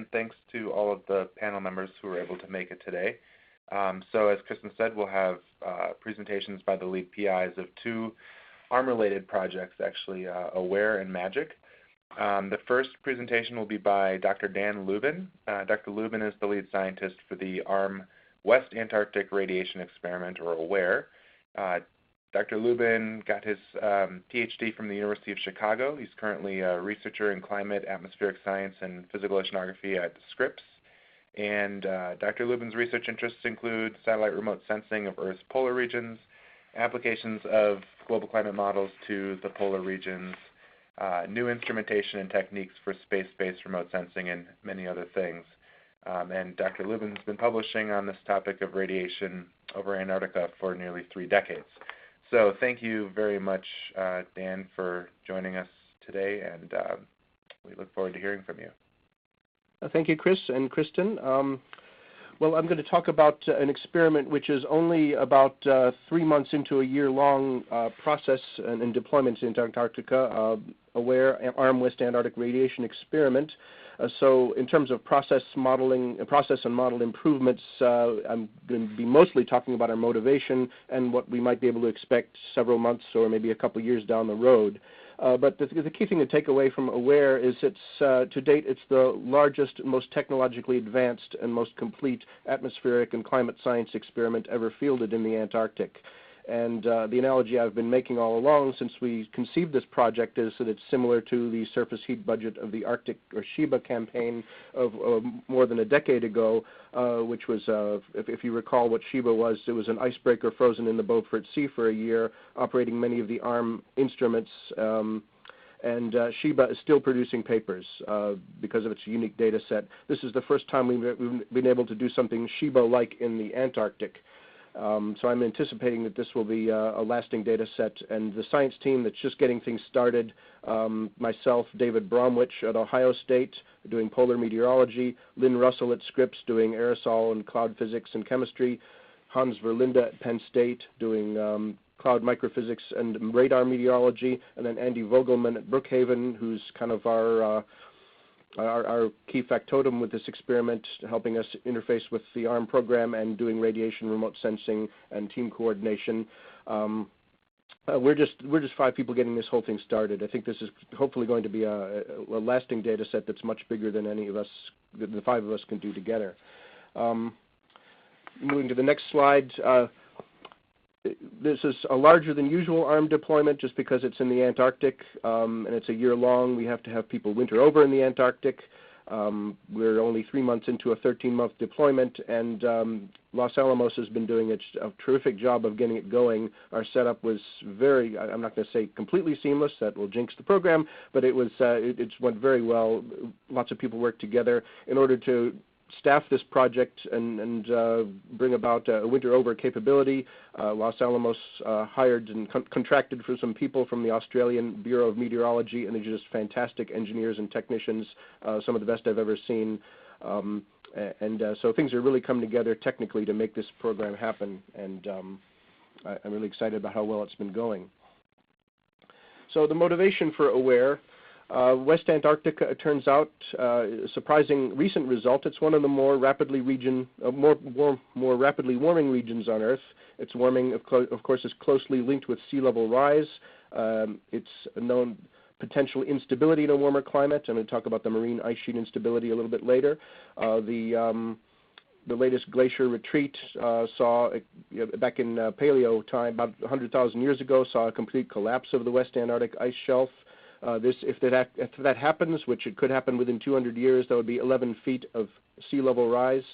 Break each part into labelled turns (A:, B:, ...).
A: and thanks to all of the panel members who were able to make it today. So as Kristen said, we'll have presentations by the lead PIs of two ARM-related projects, actually, AWARE and MAGIC. The first presentation will be by Dr. Dan Lubin. Dr. Lubin is the lead scientist for the West Antarctic Radiation Experiment, or AWARE. Dr. Lubin got his PhD from the University of Chicago. He's currently a researcher in climate, atmospheric science, and physical oceanography at Scripps. And Dr. Lubin's research interests include satellite remote sensing of Earth's polar regions, applications of global climate models to the polar regions, new instrumentation and techniques for space-based remote sensing, and many other things. And Dr. Lubin's been publishing on this topic of radiation over Antarctica for nearly 3 decades. So thank you very much, Dan, for joining us today, and we look forward to hearing from you.
B: Thank you, Chris and Kristen. Well, I'm going to talk about an experiment which is only about 3 months into a year-long process and deployment into Antarctica, AWARE, ARMWest Antarctic Radiation Experiment. So in terms of process modeling, process and model improvements, I'm going to be mostly talking about our motivation and what we might be able to expect several months or maybe a couple years down the road. But the key thing to take away from AWARE is it's, to date, it's the largest, most technologically advanced, and most complete atmospheric and climate science experiment ever fielded in the Antarctic. And the analogy I've been making all along since we conceived this project is that it's similar to the surface heat budget of the Arctic or SHIBA campaign of more than a decade ago, which was, if you recall what SHIBA was, it was an icebreaker frozen in the Beaufort Sea for a year, operating many of the ARM instruments. And SHIBA is still producing papers because of its unique data set. This is the first time we've been able to do something SHIBA-like in the Antarctic. So I'm anticipating that this will be a lasting data set, and the science team that's just getting things started, myself, David Bromwich at Ohio State doing polar meteorology, Lynn Russell at Scripps doing aerosol and cloud physics and chemistry, Hans Verlinde at Penn State doing cloud microphysics and radar meteorology, and then Andy Vogelman at Brookhaven, who's kind of our key factotum with this experiment, helping us interface with the ARM program and doing radiation remote sensing and team coordination. We're just 5 people getting this whole thing started. I think this is hopefully going to be a lasting data set that's much bigger than any of us, the 5 of us can do together. Moving to the next slide. This is a larger than usual ARM deployment just because it's in the Antarctic and it's a year long. We have to have people winter over in the Antarctic. We're only 3 months into a 13-month deployment, and Los Alamos has been doing a terrific job of getting it going. Our setup was very, I'm not going to say completely seamless, that will jinx the program, but it was it went very well. Lots of people worked together in order to staff this project and bring about a winter over capability. Los Alamos hired and contracted for some people from the Australian Bureau of Meteorology, and they're just fantastic engineers and technicians, some of the best I've ever seen. So things are really coming together technically to make this program happen, and I'm really excited about how well it's been going. So the motivation for AWARE. West Antarctica, it turns out, a surprising recent result. It's one of the more rapidly rapidly warming regions on Earth. Its warming, of course, is closely linked with sea level rise. It's known potential instability in a warmer climate, and we'll talk about the marine ice sheet instability a little bit later. The latest glacier retreat saw, back in paleo time, about 100,000 years ago, saw a complete collapse of the West Antarctic ice shelf. If that happens, which it could happen within 200 years, that would be 11 feet of sea level rise.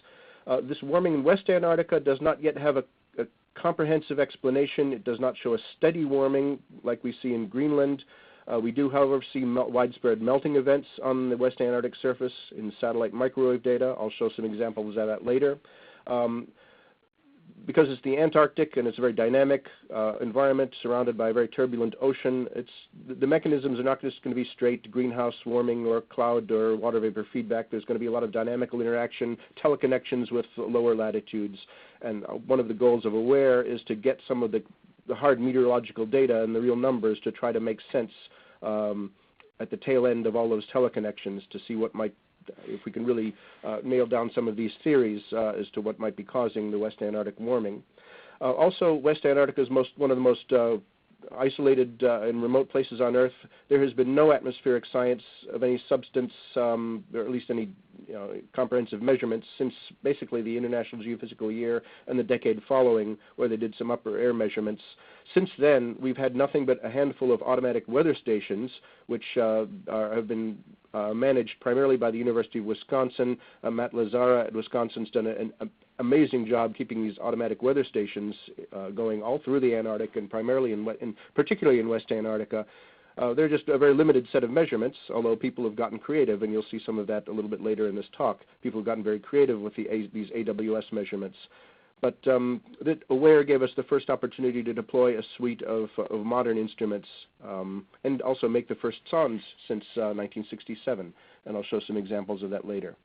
B: This warming in West Antarctica does not yet have a comprehensive explanation. It does not show a steady warming like we see in Greenland. We do, however, see widespread melting events on the West Antarctic surface in satellite microwave data. I'll show some examples of that later. Because it's the Antarctic and it's a very dynamic environment surrounded by a very turbulent ocean, the mechanisms are not just going to be straight greenhouse warming or cloud or water vapor feedback. There's going to be a lot of dynamical interaction, teleconnections with lower latitudes. And one of the goals of AWARE is to get some of the hard meteorological data and the real numbers to try to make sense at the tail end of all those teleconnections to see what might if we can really nail down some of these theories as to what might be causing the West Antarctic warming. Also, West Antarctica is one of the most isolated and remote places on Earth. There has been no atmospheric science of any substance, or at least any comprehensive measurements, since basically the International Geophysical Year and the decade following, where they did some upper air measurements. Since then, we've had nothing but a handful of automatic weather stations, which have been managed primarily by the University of Wisconsin. Matt Lazara at Wisconsin's done an amazing job keeping these automatic weather stations going all through the Antarctic, and primarily particularly in West Antarctica. They're just a very limited set of measurements, although people have gotten creative, and you'll see some of that a little bit later in this talk. People have gotten very creative with these AWS measurements. But AWARE gave us the first opportunity to deploy a suite of modern instruments and also make the first sondes since 1967, and I'll show some examples of that later.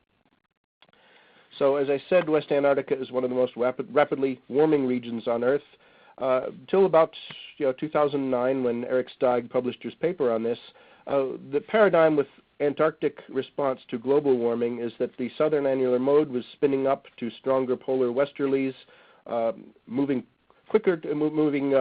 B: So as I said, West Antarctica is one of the most rapidly warming regions on Earth. Till about 2009, when Eric Steig published his paper on this, the paradigm with Antarctic response to global warming is that the southern annular mode was spinning up to stronger polar westerlies, moving quicker, moving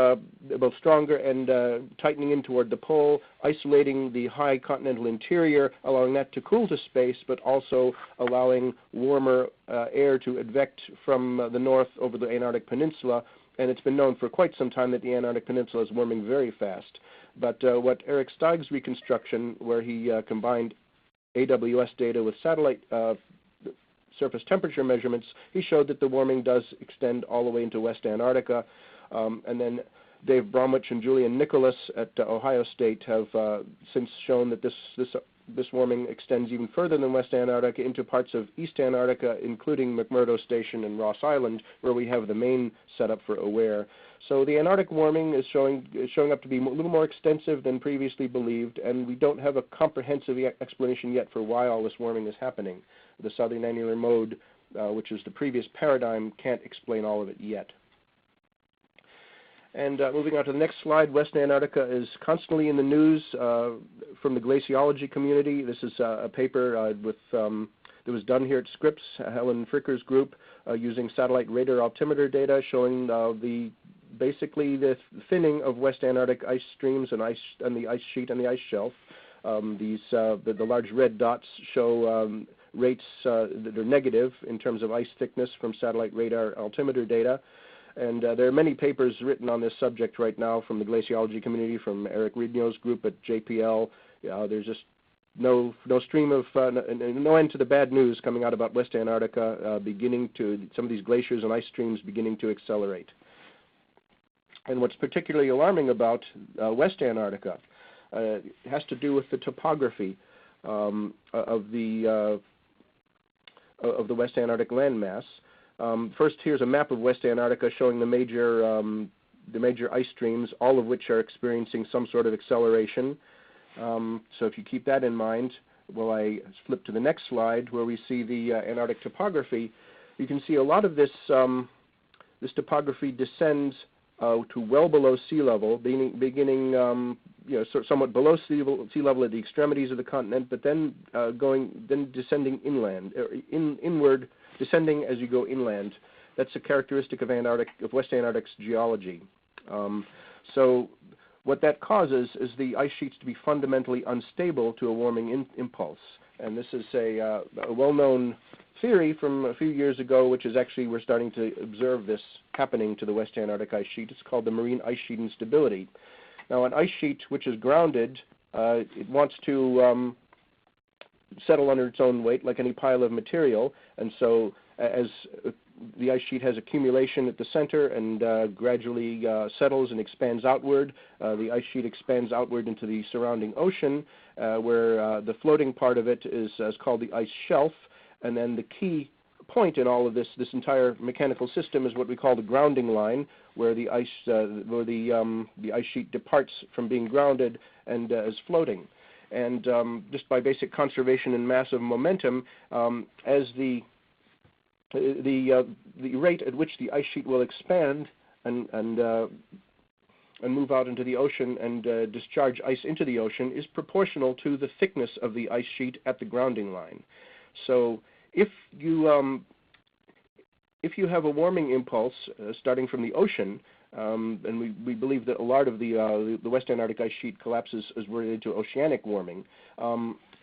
B: both stronger and tightening in toward the pole, isolating the high continental interior, allowing that to cool to space, but also allowing warmer air to advect from the north over the Antarctic Peninsula. And it's been known for quite some time that the Antarctic Peninsula is warming very fast. But what Eric Steig's reconstruction, where he combined AWS data with satellite surface temperature measurements, he showed that the warming does extend all the way into West Antarctica. And then Dave Bromwich and Julian Nicholas at Ohio State have since shown that this warming extends even further than West Antarctica into parts of East Antarctica, including McMurdo Station and Ross Island, where we have the main setup for AWARE. So the Antarctic warming is showing up to be a little more extensive than previously believed, and we don't have a comprehensive explanation yet for why all this warming is happening. The southern annular mode, which is the previous paradigm, can't explain all of it yet. And moving on to the next slide, West Antarctica is constantly in the news from the glaciology community. This is a paper that was done here at Scripps, Helen Fricker's group, using satellite radar altimeter data showing basically the thinning of West Antarctic ice streams and the ice sheet and the ice shelf. The large red dots show rates that are negative in terms of ice thickness from satellite radar altimeter data. And there are many papers written on this subject right now from the glaciology community, from Eric Rignot's group at JPL. There's just no stream of, no end to the bad news coming out about West Antarctica, some of these glaciers and ice streams beginning to accelerate. And what's particularly alarming about West Antarctica has to do with the topography of the West Antarctic landmass. First, here's a map of West Antarctica showing the major ice streams, all of which are experiencing some sort of acceleration. So if you keep that in mind, I flip to the next slide where we see the Antarctic topography. You can see a lot of this topography descends to well below sea level, beginning somewhat below sea level at the extremities of the continent, but then descending inland, inward, descending as you go inland. That's a characteristic of West Antarctic's geology. So what that causes is the ice sheets to be fundamentally unstable to a warming impulse. And this is a well-known theory from a few years ago, which is actually we're starting to observe this happening to the West Antarctic ice sheet. It's called the marine ice sheet instability. Now, an ice sheet which is grounded, it wants to settle under its own weight like any pile of material, and so as the ice sheet has accumulation at the center and gradually settles and expands outward, the ice sheet expands outward into the surrounding ocean, where the floating part of it is called the ice shelf, and then the key point in all of this entire mechanical system is what we call the grounding line, where the ice sheet departs from being grounded and is floating. And just by basic conservation and mass of momentum, as the rate at which the ice sheet will expand and move out into the ocean and discharge ice into the ocean is proportional to the thickness of the ice sheet at the grounding line. So if you have a warming impulse starting from the ocean, and we believe that a lot of the West Antarctic ice sheet collapses is related to oceanic warming.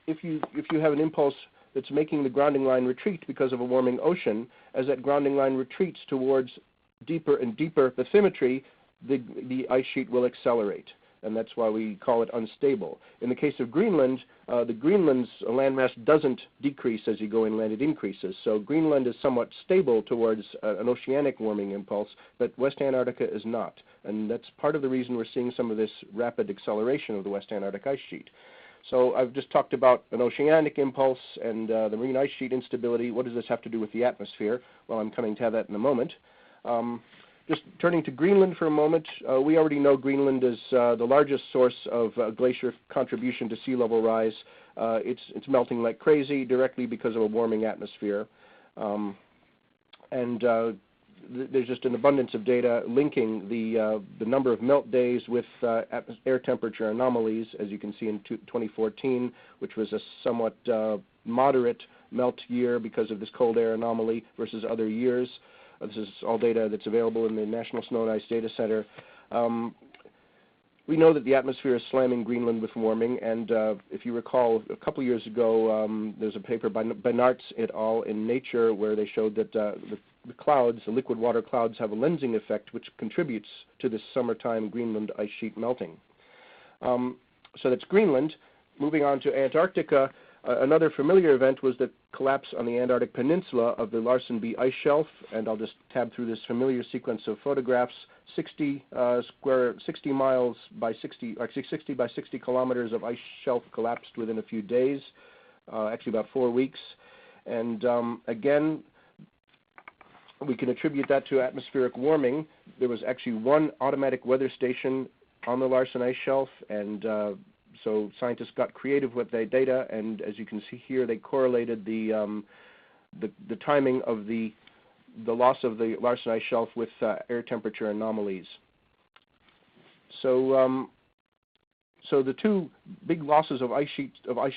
B: If you have an impulse that's making the grounding line retreat because of a warming ocean, as that grounding line retreats towards deeper and deeper bathymetry, the ice sheet will accelerate, and that's why we call it unstable. In the case of Greenland, the Greenland's landmass doesn't decrease as you go inland, it increases. So Greenland is somewhat stable towards an oceanic warming impulse, but West Antarctica is not. And that's part of the reason we're seeing some of this rapid acceleration of the West Antarctic ice sheet. So I've just talked about an oceanic impulse and the marine ice sheet instability. What does this have to do with the atmosphere? Well, I'm coming to that in a moment. Just turning to Greenland for a moment, we already know Greenland is the largest source of glacier contribution to sea level rise. It's melting like crazy directly because of a warming atmosphere. There's just an abundance of data linking the number of melt days with air temperature anomalies, as you can see in 2014, which was a somewhat moderate melt year because of this cold air anomaly versus other years. This is all data that's available in the National Snow and Ice Data Center. We know that the atmosphere is slamming Greenland with warming, and if you recall, a couple years ago, there's a paper by Nartz et al. In Nature where they showed that the clouds, the liquid water clouds, have a lensing effect which contributes to this summertime Greenland ice sheet melting. So that's Greenland. Moving on to Antarctica, another familiar event was the collapse on the Antarctic Peninsula of the Larsen-B ice shelf, and I'll just tab through this familiar sequence of photographs. 60 miles by 60, actually 60 by 60 kilometers of ice shelf collapsed within a few days, actually about 4 weeks. And again, we can attribute that to atmospheric warming. There was actually one automatic weather station on the Larsen ice shelf, and so scientists got creative with their data, and as you can see here, they correlated the timing of the loss of the Larsen ice shelf with air temperature anomalies. So the two big losses of ice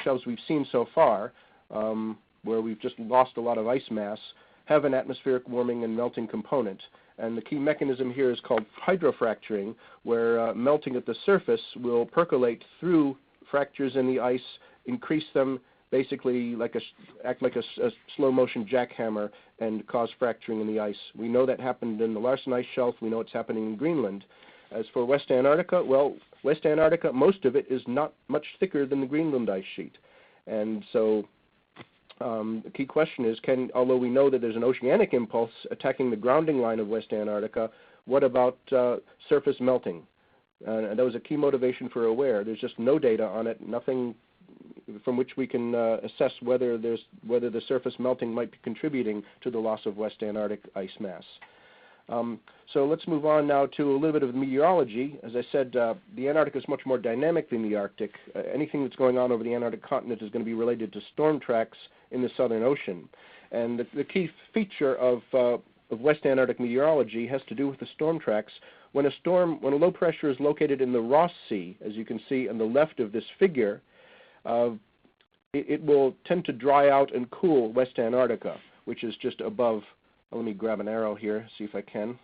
B: shelves we've seen so far, where we've just lost a lot of ice mass, have an atmospheric warming and melting component. And the key mechanism here is called hydrofracturing, where melting at the surface will percolate through fractures in the ice, increase them, basically act like a slow motion jackhammer and cause fracturing in the ice. We know that happened in the Larsen ice shelf. We know it's happening in Greenland. As for West Antarctica, well, West Antarctica, most of it is not much thicker than the Greenland ice sheet. And so the key question is, although we know that there's an oceanic impulse attacking the grounding line of West Antarctica, what about surface melting? And that was a key motivation for AWARE. There's just no data on it, nothing from which we can assess whether the surface melting might be contributing to the loss of West Antarctic ice mass. So let's move on now to a little bit of the meteorology. As I said, the Antarctic is much more dynamic than the Arctic. Anything that's going on over the Antarctic continent is going to be related to storm tracks in the Southern Ocean. And the key feature of West Antarctic meteorology has to do with the storm tracks. When a low pressure is located in the Ross Sea, as you can see on the left of this figure, it will tend to dry out and cool West Antarctica, which is just above. Let me grab an arrow here, see if I can.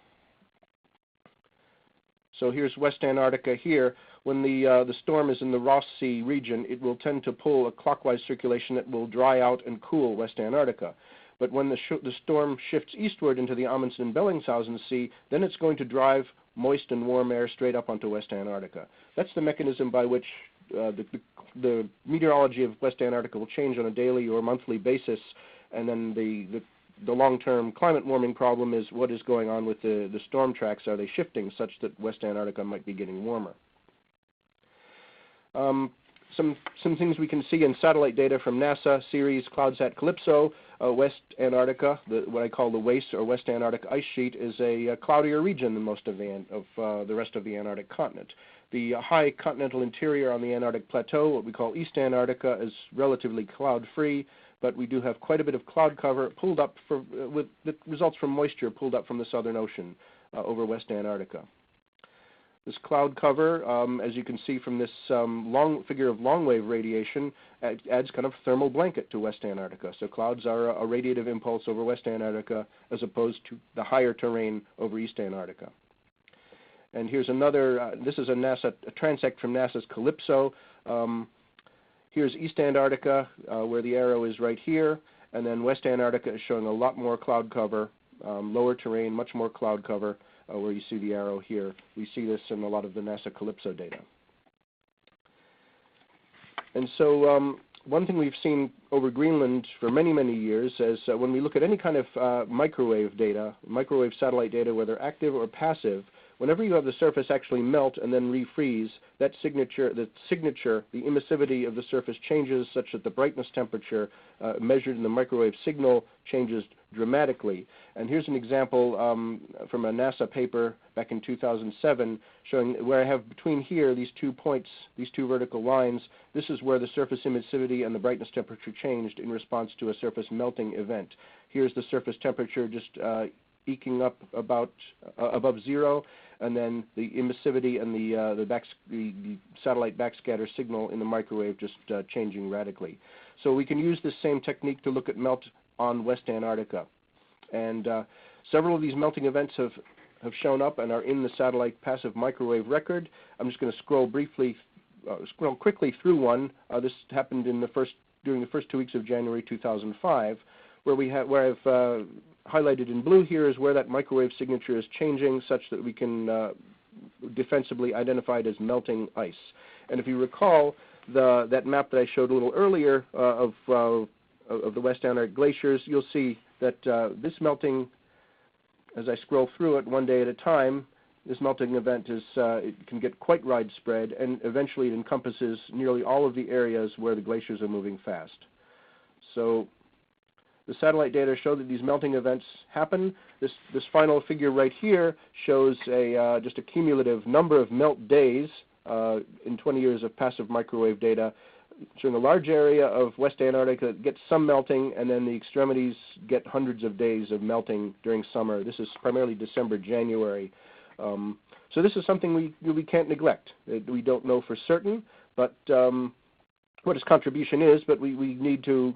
B: So here's West Antarctica here. When the storm is in the Ross Sea region, it will tend to pull a clockwise circulation that will dry out and cool West Antarctica. But when the storm shifts eastward into the Amundsen and Bellingshausen Sea, then it's going to drive moist and warm air straight up onto West Antarctica. That's the mechanism by which the meteorology of West Antarctica will change on a daily or monthly basis, and then the long-term climate warming problem is what is going on with the storm tracks. Are they shifting such that West Antarctica might be getting warmer? Some things we can see in satellite data from NASA, Ceres, CloudSat-CALIPSO. West Antarctica, what I call the WAIS or West Antarctic Ice Sheet, is a cloudier region than most of the rest of the Antarctic continent. The high continental interior on the Antarctic Plateau, what we call East Antarctica, is relatively cloud-free, but we do have quite a bit of cloud cover pulled up that results from moisture pulled up from the Southern Ocean over West Antarctica. This cloud cover, as you can see from this figure of long-wave radiation, adds kind of thermal blanket to West Antarctica. So clouds are a radiative impulse over West Antarctica as opposed to the higher terrain over East Antarctica. And here's another, this is a transect from NASA's CALIPSO. Here's East Antarctica, where the arrow is right here, and then West Antarctica is showing a lot more cloud cover, lower terrain, much more cloud cover, where you see the arrow here. We see this in a lot of the NASA CALIPSO data. And so one thing we've seen over Greenland for many, many years is when we look at any kind of microwave data, microwave satellite data, whether active or passive, whenever you have the surface actually melt and then refreeze, that signature, the emissivity of the surface changes such that the brightness temperature measured in the microwave signal changes dramatically. And here's an example from a NASA paper back in 2007 showing where I have between here these 2 points, these 2 vertical lines. This is where the surface emissivity and the brightness temperature changed in response to a surface melting event. Here's the surface temperature just eking up about above 0, and then the emissivity and the satellite backscatter signal in the microwave just changing radically. So we can use this same technique to look at melt on West Antarctica. And several of these melting events have shown up and are in the satellite passive microwave record. I'm just going to scroll quickly through one. This happened during the first 2 weeks of January 2005, where I've highlighted in blue here is where that microwave signature is changing such that we can defensively identify it as melting ice. And if you recall that map that I showed a little earlier of the West Antarctic glaciers, you'll see that this melting, as I scroll through it one day at a time, this melting event it can get quite widespread, and eventually it encompasses nearly all of the areas where the glaciers are moving fast. So the satellite data show that these melting events happen. This final figure right here shows just a cumulative number of melt days in 20 years of passive microwave data, showing a large area of West Antarctica that gets some melting, and then the extremities get hundreds of days of melting during summer. This is primarily December, January. So this is something we can't neglect. We don't know for certain, but what its contribution is, but we need to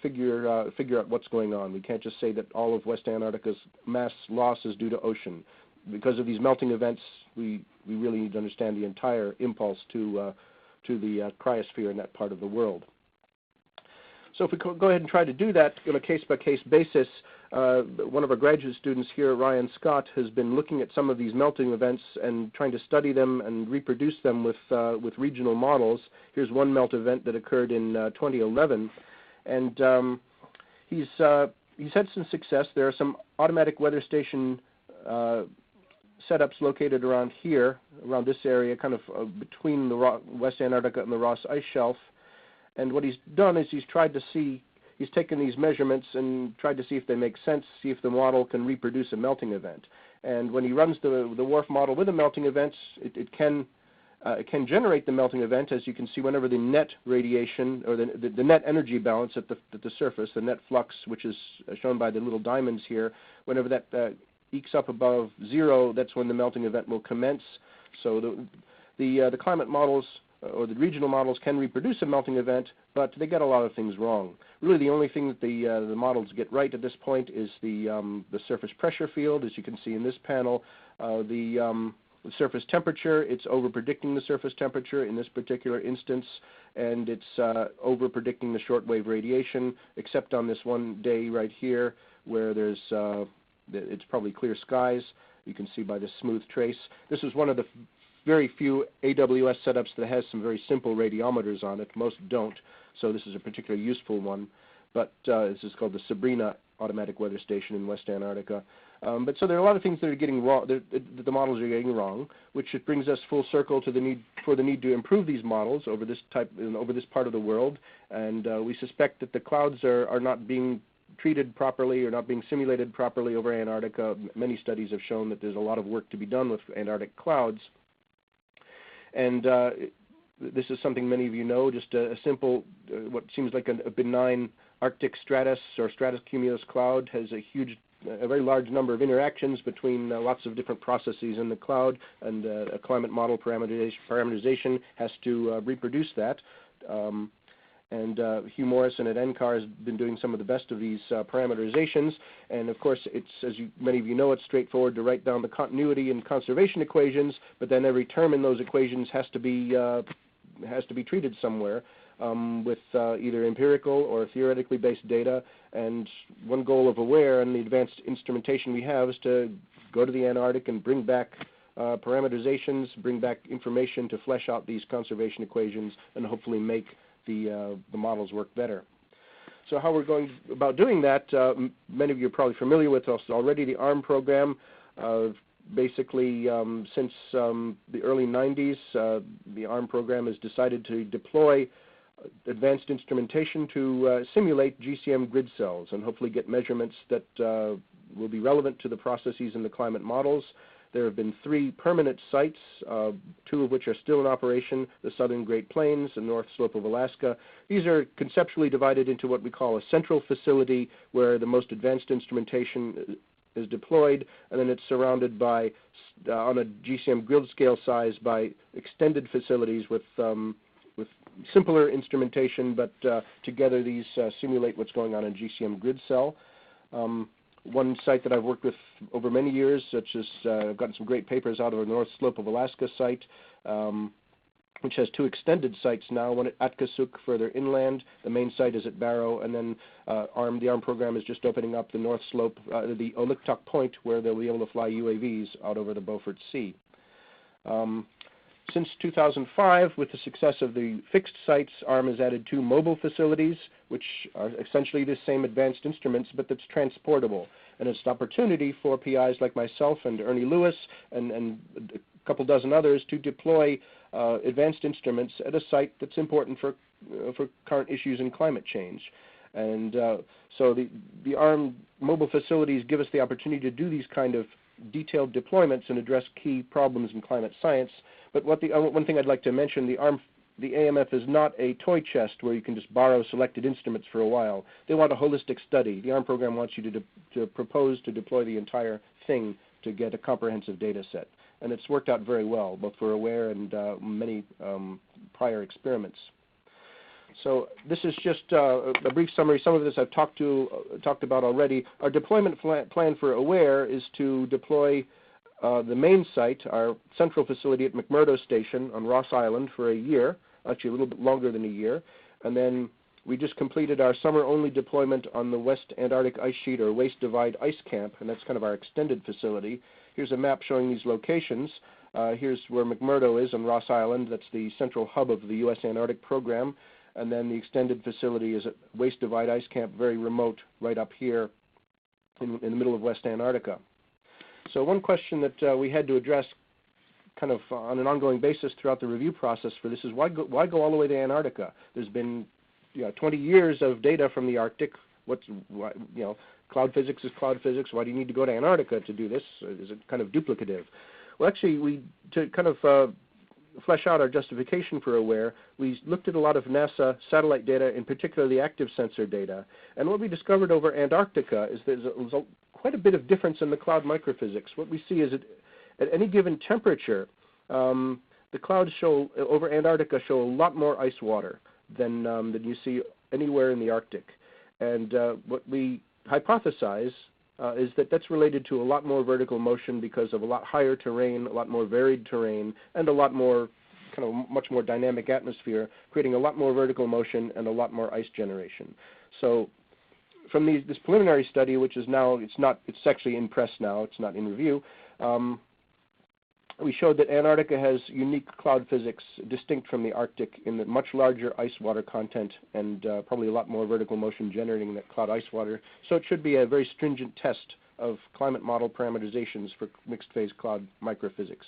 B: figure out what's going on. We can't just say that all of West Antarctica's mass loss is due to ocean. Because of these melting events, we really need to understand the entire impulse to the cryosphere in that part of the world. So if we go ahead and try to do that on a case-by-case basis, one of our graduate students here, Ryan Scott, has been looking at some of these melting events and trying to study them and reproduce them with regional models. Here's one melt event that occurred in 2011, and he's had some success. There are some automatic weather station setups located around here, around this area, kind of between the West Antarctica and the Ross Ice Shelf. And what he's done is he's taken these measurements and tried to see if they make sense, see if the model can reproduce a melting event. And when he runs the WRF model with a melting event, it can generate the melting event, as you can see whenever the net radiation, or the net energy balance at the surface, the net flux, which is shown by the little diamonds here, whenever that ekes up above 0, that's when the melting event will commence. So the climate models or the regional models can reproduce a melting event, but they get a lot of things wrong. Really, the only thing that the models get right at this point is the surface pressure field, as you can see in this panel. The surface temperature, it's over-predicting the surface temperature in this particular instance, and it's over-predicting the shortwave radiation, except on this one day right here where it's probably clear skies. You can see by this smooth trace. This is one of the very few AWS setups that has some very simple radiometers on it. Most don't, so this is a particularly useful one. But this is called the Sabrina Automatic Weather Station in West Antarctica. But so there are a lot of things that are getting wrong, that the models are getting wrong, which brings us full circle to the need to improve these models over this part of the world. And we suspect that the clouds are not being treated properly or not being simulated properly over Antarctica. Many studies have shown that there's a lot of work to be done with Antarctic clouds. And this is something many of you know, just a simple, what seems like a benign Arctic stratus or stratus cumulus cloud has a huge a very large number of interactions between lots of different processes in the cloud, and a climate model parameterization has to reproduce that. Hugh Morrison at NCAR has been doing some of the best of these parameterizations. And of course, it's, as many of you know, it's straightforward to write down the continuity and conservation equations, but then every term in those equations has to be treated somewhere with either empirical or theoretically based data. And one goal of AWARE and the advanced instrumentation we have is to go to the Antarctic and bring back parameterizations, bring back information to flesh out these conservation equations, and hopefully make the models work better. So how we're going about doing that, many of you are probably familiar with us already, the ARM program. Basically, since the early 90s, the ARM program has decided to deploy advanced instrumentation to simulate GCM grid cells and hopefully get measurements that will be relevant to the processes in the climate models. There have been 3 permanent sites, 2 of which are still in operation, the southern Great Plains and north slope of Alaska. These are conceptually divided into what we call a central facility, where the most advanced instrumentation is deployed, and then it's surrounded by, on a GCM grid scale size, by extended facilities with simpler instrumentation, but together these simulate what's going on in GCM grid cell. One site that I've worked with over many years, such as I've gotten some great papers out of the north slope of Alaska site, which has 2 extended sites now, one at Atkasuk further inland. The main site is at Barrow, and then the ARM program is just opening up the north slope, the Oliktok Point, where they'll be able to fly UAVs out over the Beaufort Sea. Since 2005, with the success of the fixed sites, ARM has added 2 mobile facilities, which are essentially the same advanced instruments, but that's transportable. And it's an opportunity for PIs like myself and Ernie Lewis and a couple dozen others to deploy advanced instruments at a site that's important for current issues in climate change. And so the ARM mobile facilities give us the opportunity to do these kind of detailed deployments and address key problems in climate science. But one thing I'd like to mention, the AMF is not a toy chest where you can just borrow selected instruments for a while. They want a holistic study. The ARM program wants you to propose to deploy the entire thing to get a comprehensive data set. And it's worked out very well, both for AWARE and many prior experiments. So this is just a brief summary. Some of this I've talked about already. Our deployment plan for AWARE is to deploy the main site, our central facility at McMurdo Station on Ross Island, for a year, actually a little bit longer than a year. And then we just completed our summer-only deployment on the West Antarctic Ice Sheet, or Waist Divide Ice Camp, and that's kind of our extended facility. Here's a map showing these locations. Here's where McMurdo is on Ross Island. That's the central hub of the U.S. Antarctic program. And then the extended facility is at Waist Divide Ice Camp, very remote, right up here in the middle of West Antarctica. So one question that we had to address kind of on an ongoing basis throughout the review process for this is why go all the way to Antarctica? There's been 20 years of data from the Arctic. Cloud physics is cloud physics. Why do you need to go to Antarctica to do this? Is it kind of duplicative? Well, actually, to kind of flesh out our justification for AWARE, we looked at a lot of NASA satellite data, in particular the active sensor data. And what we discovered over Antarctica is there's quite a bit of difference in the cloud microphysics. What we see is at any given temperature, the clouds over Antarctica show a lot more ice water than you see anywhere in the Arctic. And what we hypothesize is that that's related to a lot more vertical motion because of a lot higher terrain, a lot more varied terrain, and a lot more, much more dynamic atmosphere, creating a lot more vertical motion and a lot more ice generation. So from this preliminary study, which is now, it's actually in press now, it's not in review, we showed that Antarctica has unique cloud physics distinct from the Arctic in the much larger ice water content and probably a lot more vertical motion generating that cloud ice water. So it should be a very stringent test of climate model parameterizations for mixed phase cloud microphysics.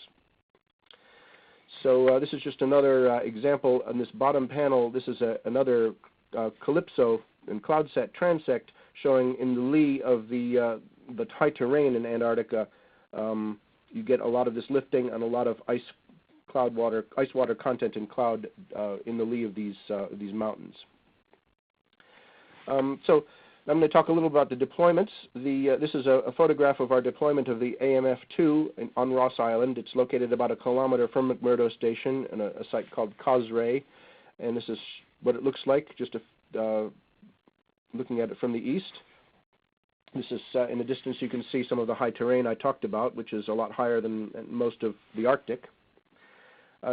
B: So this is just another example. On this bottom panel, this is another CALIPSO and CloudSat Transect showing in the lee of the high terrain in Antarctica. You get a lot of this lifting and a lot of ice water content in cloud in the lee of these mountains. So I'm going to talk a little about the deployments. This is a photograph of our deployment of the AMF-2 on Ross Island. It's located about 1 kilometer from McMurdo Station in a site called Cosray. And this is what it looks like, just looking at it from the east. This is, in the distance, you can see some of the high terrain I talked about, which is a lot higher than most of the Arctic.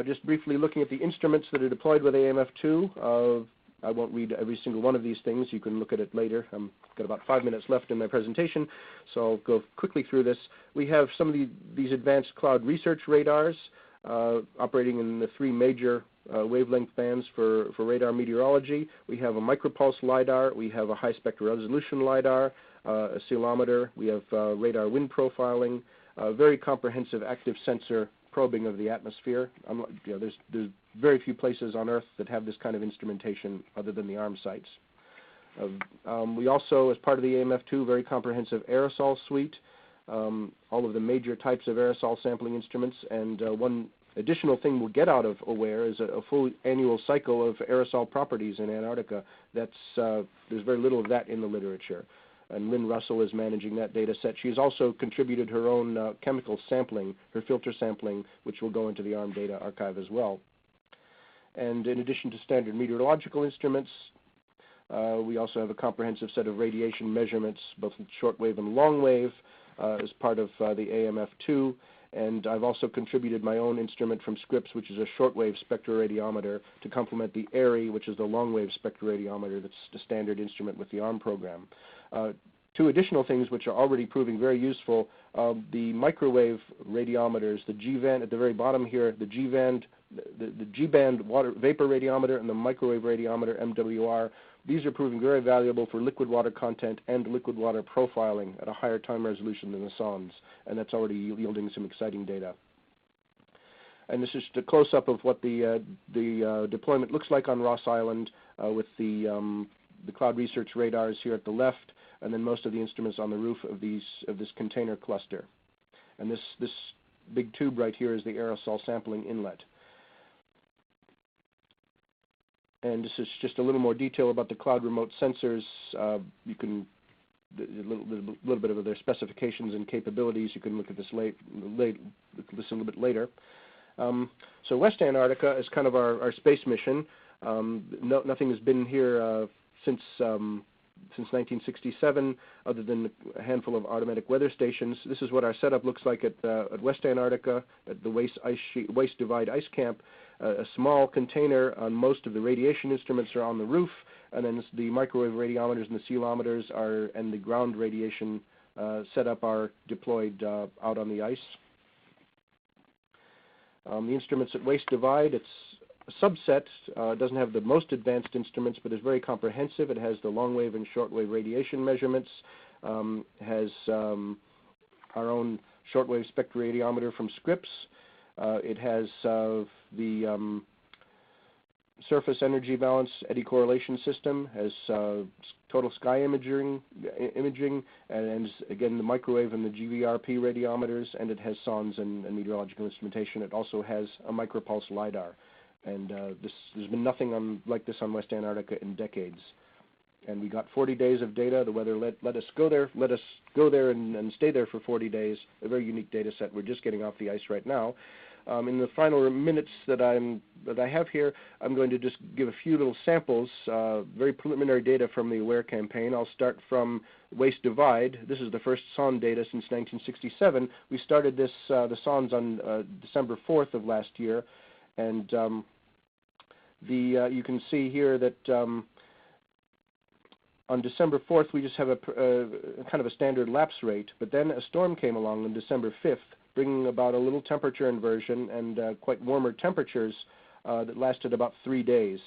B: Just briefly looking at the instruments that are deployed with AMF-2. I won't read every single one of these things. You can look at it later. I've got about 5 minutes left in my presentation, so I'll go quickly through this. We have some of these advanced cloud research radars operating in the 3 major wavelength bands for radar meteorology. We have a micropulse LiDAR. We have a high spectral resolution LiDAR, a CLIVAR. We have radar wind profiling, very comprehensive active sensor probing of the atmosphere. There's very few places on Earth that have this kind of instrumentation other than the ARM sites. We also, as part of the AMF-2, very comprehensive aerosol suite, all of the major types of aerosol sampling instruments, and one additional thing we'll get out of AWARE is a full annual cycle of aerosol properties in Antarctica. There's very little of that in the literature. And Lynn Russell is managing that data set. She's also contributed her own chemical sampling, her filter sampling, which will go into the ARM data archive as well. And in addition to standard meteorological instruments, we also have a comprehensive set of radiation measurements, both shortwave and longwave, as part of the AMF-2. And I've also contributed my own instrument from Scripps, which is a shortwave spectroradiometer, to complement the AERI, which is the longwave spectroradiometer that's the standard instrument with the ARM program. 2 additional things which are already proving very useful, the microwave radiometers, the G-band at the very bottom here, the G-band water vapor radiometer and the microwave radiometer, MWR. These are proving very valuable for liquid water content and liquid water profiling at a higher time resolution than the SONDs, and that's already yielding some exciting data. And this is just a close-up of what the deployment looks like on Ross Island with the cloud research radars here at the left, and then most of the instruments on the roof of this container cluster. And this big tube right here is the aerosol sampling inlet. And this is just a little more detail about the cloud remote sensors. You can a little bit of their specifications and capabilities. You can look at this a little bit later. So West Antarctica is kind of our space mission. Nothing has been here since 1967, other than a handful of automatic weather stations. This is what our setup looks like at West Antarctica, at the WAIS Divide Ice Camp. A small container on most of the radiation instruments are on the roof, and then the microwave radiometers and the ceilometers and the ground radiation setup are deployed out on the ice. The instruments at WAIS Divide, it's a subset. Doesn't have the most advanced instruments, but is very comprehensive. It has the long wave and short wave radiation measurements, has our own shortwave spectroradiometer from Scripps. It has the surface energy balance eddy correlation system, has total sky imaging, and again the microwave and the GVRP radiometers, and it has SONDs and meteorological instrumentation. It also has a micropulse LiDAR, and there's been nothing like this on West Antarctica in decades. And we got 40 days of data. The weather let us go there. Let us go there and stay there for 40 days. A very unique data set. We're just getting off the ice right now. In the final minutes that I have here, I'm going to just give a few little samples, very preliminary data from the AWARE campaign. I'll start from WAIS Divide. This is the first SOND data since 1967. We started the SONDs on December 4th of last year, and you can see here that on December 4th, we just have a kind of a standard lapse rate, but then a storm came along on December 5th, bringing about a little temperature inversion and quite warmer temperatures that lasted about 3 days.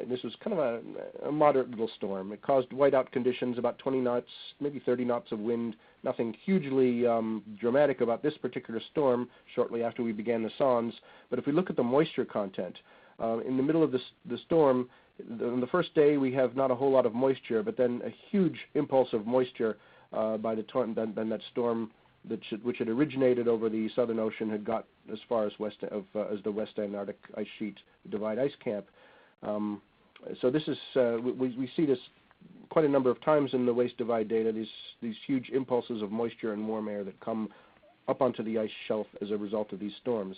B: This was kind of a moderate little storm. It caused whiteout conditions, about 20 knots, maybe 30 knots of wind. Nothing hugely dramatic about this particular storm shortly after we began the SONDs. But if we look at the moisture content, in the middle of the storm, on the first day we have not a whole lot of moisture, but then a huge impulse of moisture by the time then that storm which had originated over the Southern Ocean had got as far as as the West Antarctic Ice Sheet Divide Ice Camp. So this is we see this quite a number of times in the waste divide data, these huge impulses of moisture and warm air that come up onto the ice shelf as a result of these storms.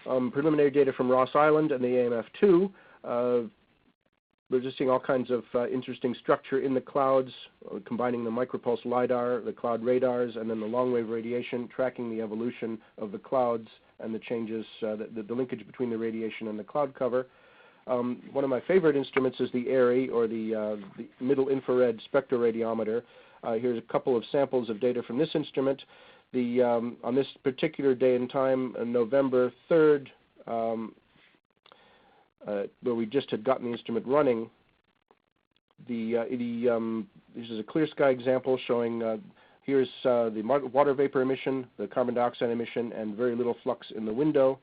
B: Preliminary data from Ross Island and the AMF2. We're just seeing all kinds of interesting structure in the clouds, combining the micropulse LiDAR, the cloud radars, and then the long-wave radiation, tracking the evolution of the clouds and the changes, the linkage between the radiation and the cloud cover. One of my favorite instruments is the AERI, or the middle infrared spectroradiometer. Here's a couple of samples of data from this instrument. On this particular day and time, November 3rd, where we just had gotten the instrument running, this is a clear sky example showing here's the water vapor emission, the carbon dioxide emission, and very little flux in the window.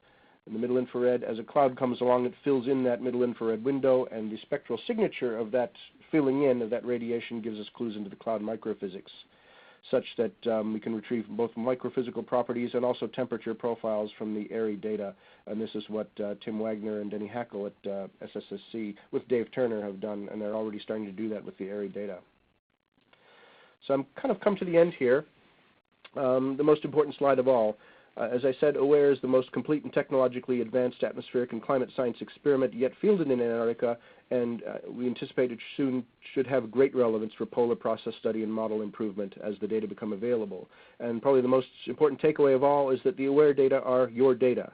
B: In the middle infrared, as a cloud comes along, it fills in that middle infrared window, and the spectral signature of that filling in of that radiation gives us clues into the cloud microphysics, such that we can retrieve both microphysical properties and also temperature profiles from the AERI data. And this is what Tim Wagner and Denny Hackle at SSSC with Dave Turner have done, and they're already starting to do that with the AERI data. So I'm kind of come to the end here. The most important slide of all. As I said, AWARE is the most complete and technologically advanced atmospheric and climate science experiment yet fielded in Antarctica, and we anticipate it soon should have great relevance for polar process study and model improvement as the data become available. And probably the most important takeaway of all is that the AWARE data are your data.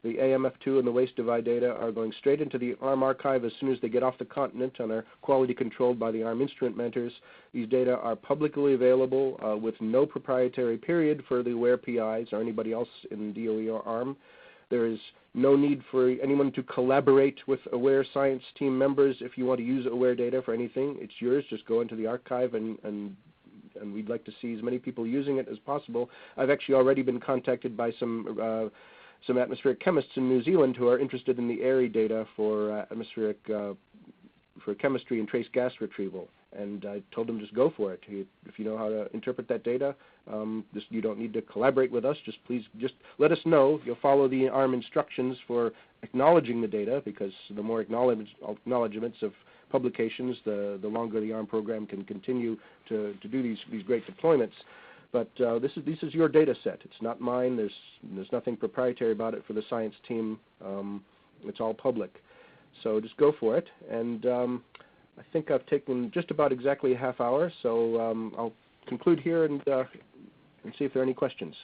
B: The AMF2 and the waste divide data are going straight into the ARM archive as soon as they get off the continent and are quality controlled by the ARM instrument mentors. These data are publicly available with no proprietary period for the AWARE PIs or anybody else in DOE or ARM. There is no need for anyone to collaborate with AWARE science team members if you want to use AWARE data for anything. It's yours. Just go into the archive and we'd like to see as many people using it as possible. I've actually already been contacted by some atmospheric chemists in New Zealand who are interested in the AERI data for atmospheric for chemistry and trace gas retrieval. And I told them just go for it. If you know how to interpret that data, you don't need to collaborate with us. Please let us know. You'll follow the ARM instructions for acknowledging the data, because the more acknowledgements of publications, the longer the ARM program can continue to do these great deployments. But this is your data set. It's not mine. There's nothing proprietary about it for the science team. It's all public. So just go for it. And I think I've taken just about exactly a half hour. So I'll conclude here and see if there are any questions.